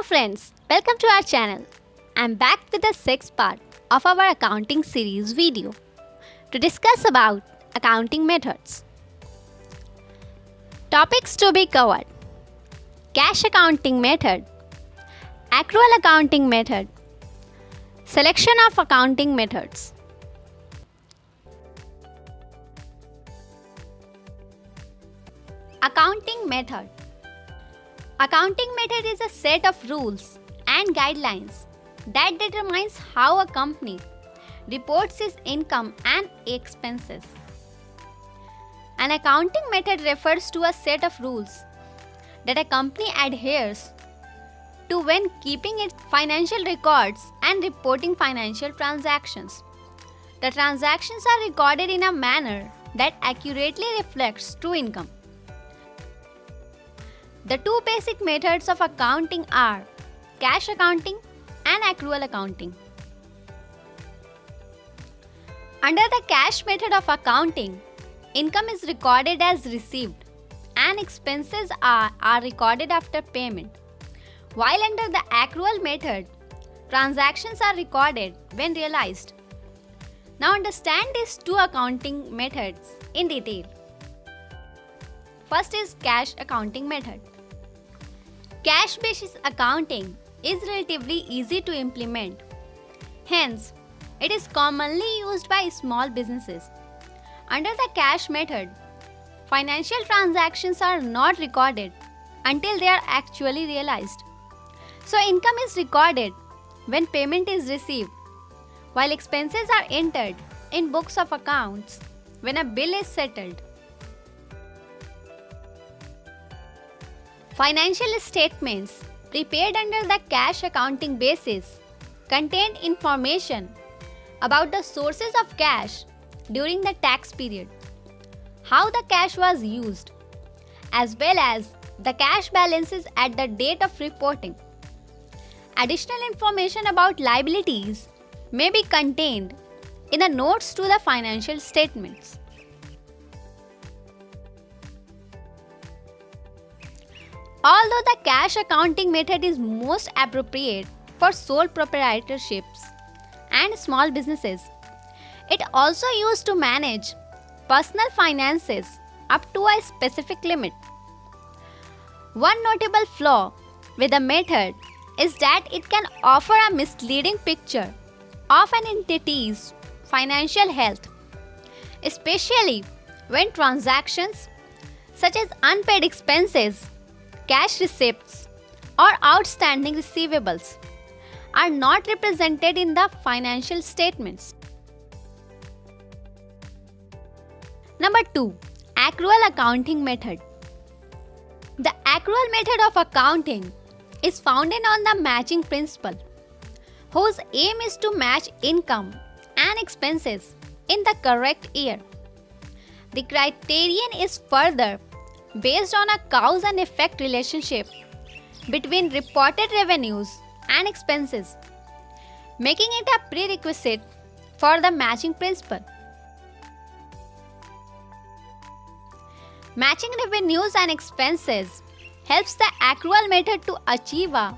friends, welcome to our channel. I'm back with the sixth part of our accounting series video to discuss about accounting methods. Topics to be covered: cash accounting method, accrual accounting method, selection of accounting methods. Accounting method. Accounting method is a set of rules and guidelines that determines how a company reports its income and expenses. An accounting method refers to a set of rules that a company adheres to when keeping its financial records and reporting financial transactions. The transactions are recorded in a manner that accurately reflects true income. The two basic methods of accounting are cash accounting and accrual accounting. Under the cash method of accounting, income is recorded as received and expenses are recorded after payment. While under the accrual method, transactions are recorded when realized. Now understand these two accounting methods in detail. First is cash accounting method. Cash basis accounting is relatively easy to implement. Hence, it is commonly used by small businesses. Under the cash method, financial transactions are not recorded until they are actually realized. So, income is recorded when payment is received, while expenses are entered in books of accounts when a bill is settled. Financial statements prepared under the cash accounting basis contain information about the sources of cash during the tax period, how the cash was used, as well as the cash balances at the date of reporting. Additional information about liabilities may be contained in the notes to the financial statements. Although the cash accounting method is most appropriate for sole proprietorships and small businesses, it also used to manage personal finances up to a specific limit. One notable flaw with the method is that it can offer a misleading picture of an entity's financial health, especially when transactions such as unpaid expenses, cash receipts, or outstanding receivables are not represented in the financial statements. Number 2. Accrual accounting method. The accrual method of accounting is founded on the matching principle, whose aim is to match income and expenses in the correct year. The criterion is further based on a cause and effect relationship between reported revenues and expenses, making it a prerequisite for the matching principle. Matching revenues and expenses helps the accrual method to achieve a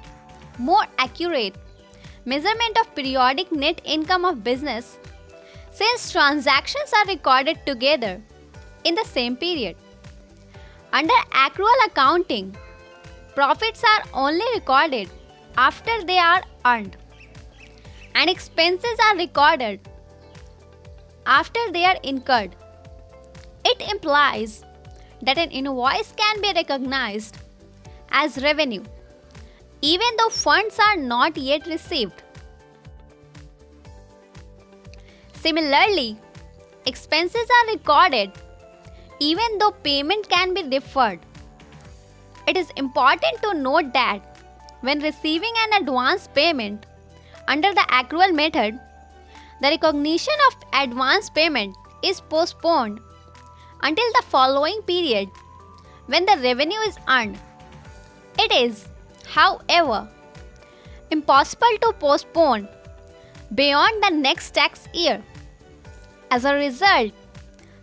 more accurate measurement of periodic net income of business, since transactions are recorded together in the same period. Under accrual accounting, profits are only recorded after they are earned, and expenses are recorded after they are incurred. It implies that an invoice can be recognized as revenue even though funds are not yet received. Similarly, expenses are recorded even though payment can be deferred. It is important to note that when receiving an advance payment under the accrual method, the recognition of advance payment is postponed until the following period when the revenue is earned. It is, however, impossible to postpone beyond the next tax year. As a result,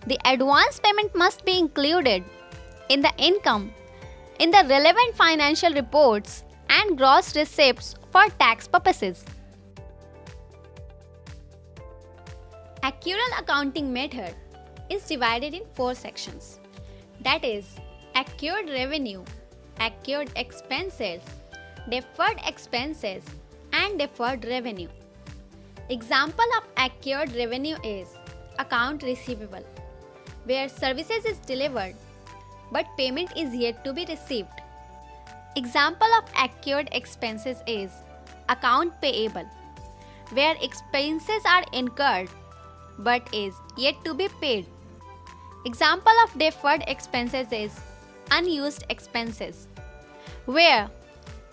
the advance payment must be included in the income in the relevant financial reports and gross receipts for tax purposes. Accrual accounting method is divided in 4 sections. That is, accrued revenue, accrued expenses, deferred expenses, and deferred revenue. Example of accrued revenue is account receivable, where services is delivered but payment is yet to be received. Example of accrued expenses is account payable, where expenses are incurred but is yet to be paid. Example of deferred expenses is unused expenses, where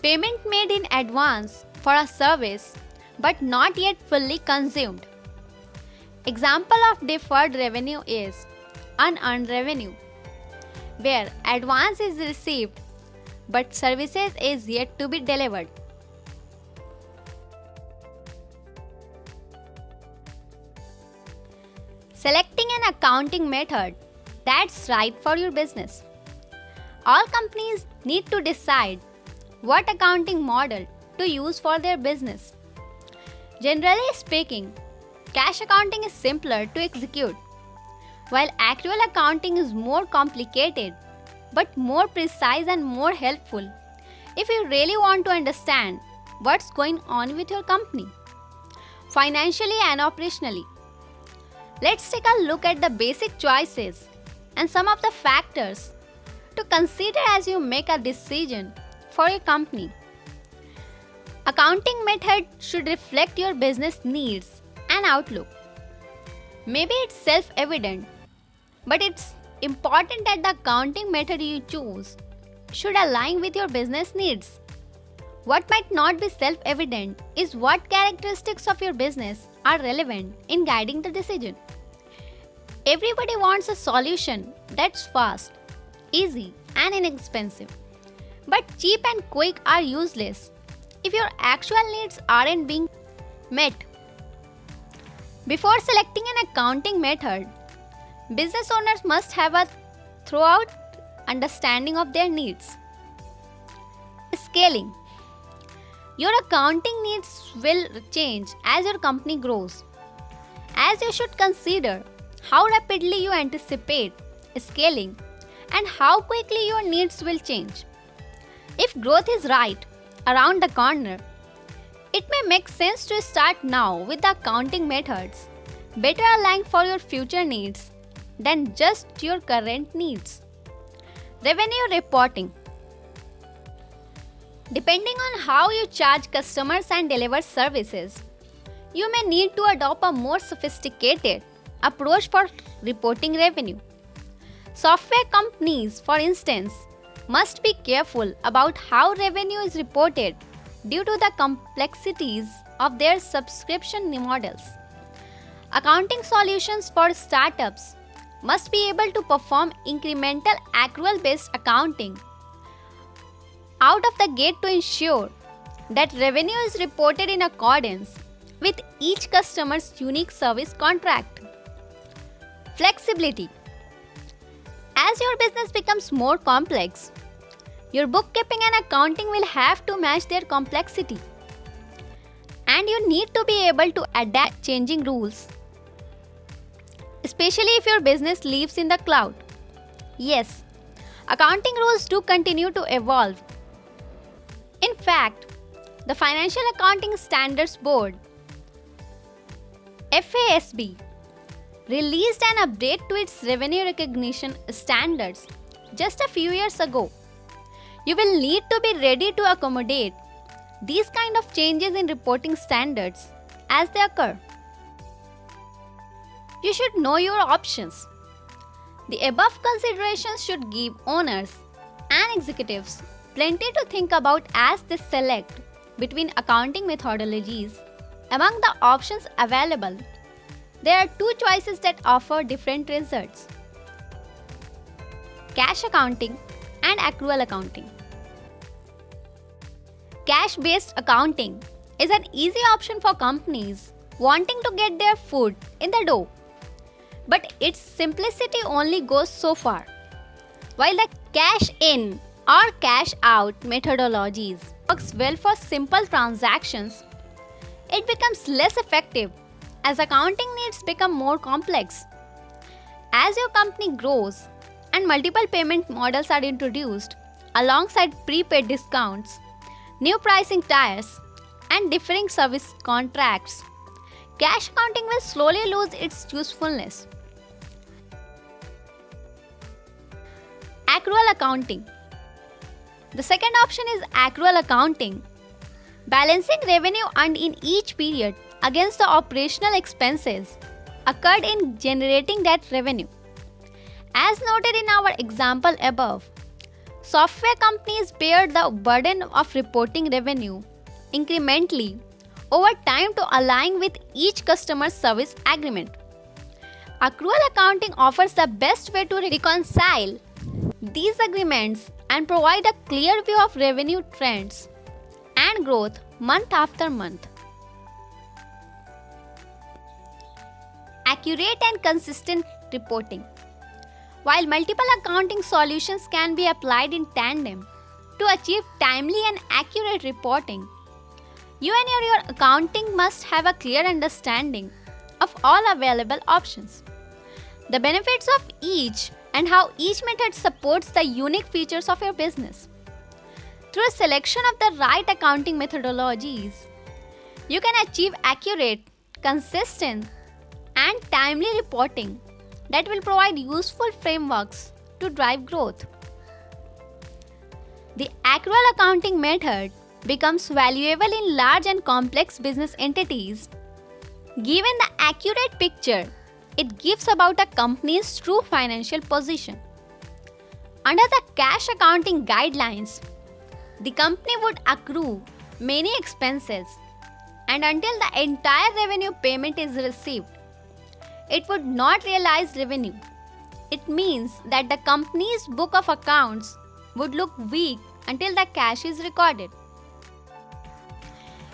payment made in advance for a service but not yet fully consumed. Example of deferred revenue is unearned revenue, where advance is received but services is yet to be delivered. Selecting an accounting method that's right for your business. All companies need to decide what accounting model to use for their business. Generally speaking, cash accounting is simpler to execute, while accrual accounting is more complicated but more precise and more helpful if you really want to understand what's going on with your company, financially and operationally. Let's take a look at the basic choices and some of the factors to consider as you make a decision for your company. Accounting method should reflect your business needs and outlook. Maybe it's self-evident, but it's important that the accounting method you choose should align with your business needs. What might not be self-evident is what characteristics of your business are relevant in guiding the decision. Everybody wants a solution that's fast, easy, and inexpensive. But cheap and quick are useless if your actual needs aren't being met. Before selecting an accounting method, business owners must have a thorough understanding of their needs. Scaling. Your accounting needs will change as your company grows, as you should consider how rapidly you anticipate scaling and how quickly your needs will change. If growth is right around the corner, it may make sense to start now with the accounting methods better aligned for your future needs than just your current needs. Revenue reporting. Depending on how you charge customers and deliver services, you may need to adopt a more sophisticated approach for reporting revenue. Software companies, for instance, must be careful about how revenue is reported due to the complexities of their subscription models. Accounting solutions for startups must be able to perform incremental accrual-based accounting out of the gate to ensure that revenue is reported in accordance with each customer's unique service contract. Flexibility. As your business becomes more complex, your bookkeeping and accounting will have to match their complexity. And you need to be able to adapt changing rules, especially if your business lives in the cloud. Yes, accounting rules do continue to evolve. In fact, the Financial Accounting Standards Board (FASB) released an update to its revenue recognition standards just a few years ago. You will need to be ready to accommodate these kind of changes in reporting standards as they occur. You should know your options. The above considerations should give owners and executives plenty to think about as they select between accounting methodologies. Among the options available, there are two choices that offer different results: cash accounting and accrual accounting. Cash-based accounting is an easy option for companies wanting to get their foot in the door, but its simplicity only goes so far. While the cash in or cash out methodologies works well for simple transactions, it becomes less effective as accounting needs become more complex. As your company grows and multiple payment models are introduced alongside prepaid discounts, new pricing tiers, and differing service contracts, cash accounting will slowly lose its usefulness. Accrual accounting. The second option is accrual accounting, balancing revenue earned in each period against the operational expenses occurred in generating that revenue. As noted in our example above, software companies bear the burden of reporting revenue incrementally over time to align with each customer's service agreement. Accrual accounting offers the best way to reconcile these agreements and provide a clear view of revenue trends and growth month after month. Accurate and consistent reporting. While multiple accounting solutions can be applied in tandem to achieve timely and accurate reporting, you and your accounting must have a clear understanding of all available options, the benefits of each, and how each method supports the unique features of your business. Through a selection of the right accounting methodologies, you can achieve accurate, consistent, and timely reporting that will provide useful frameworks to drive growth. The accrual accounting method becomes valuable in large and complex business entities. Given the accurate picture it gives about a company's true financial position. Under the cash accounting guidelines, the company would accrue many expenses, and until the entire revenue payment is received, it would not realize revenue. It means that the company's book of accounts would look weak until the cash is recorded.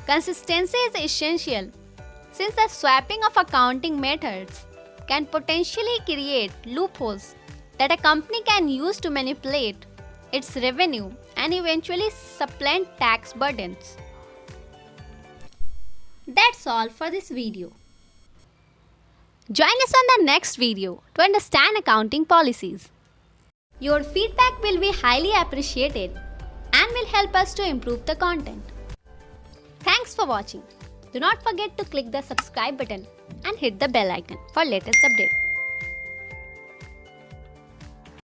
Consistency is essential since the swapping of accounting methods can potentially create loopholes that a company can use to manipulate its revenue and eventually supplant tax burdens. That's all for this video. Join us on the next video to understand accounting policies. Your feedback will be highly appreciated and will help us to improve the content. Thanks for watching. Do not forget to click the subscribe button and hit the bell icon for latest updates.